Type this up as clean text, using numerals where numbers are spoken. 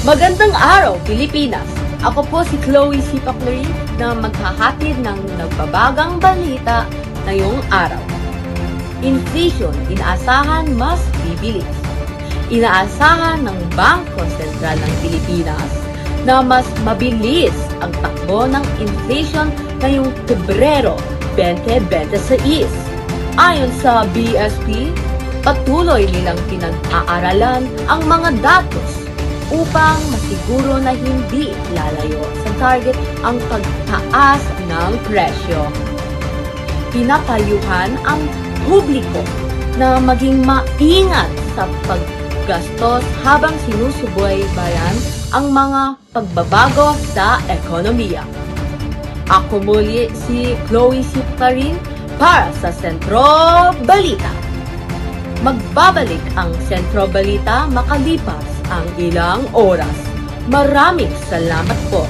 Magandang araw, Pilipinas! Ako po si Chloe C. Paclery na maghahatid ng nagbabagang balita ngayong araw. Inflation, inaasahan mas bibilis. Inaasahan ng Bangko Sentral ng Pilipinas na mas mabilis ang takbo ng inflation ngayong Pebrero 2026. Ayon sa BSP, patuloy nilang pinag-aaralan ang mga datos upang masiguro na hindi lalayo sa target ang pagtaas ng presyo. Pinapayuhan ang publiko na maging maingat sa paggastos habang sinusubaybayan ang mga pagbabago sa ekonomiya. Ako muli si Chloe C. Paclery para sa Sentro Balita. Magbabalik ang Sentro Balita makalipas ang ilang oras. Maraming salamat po.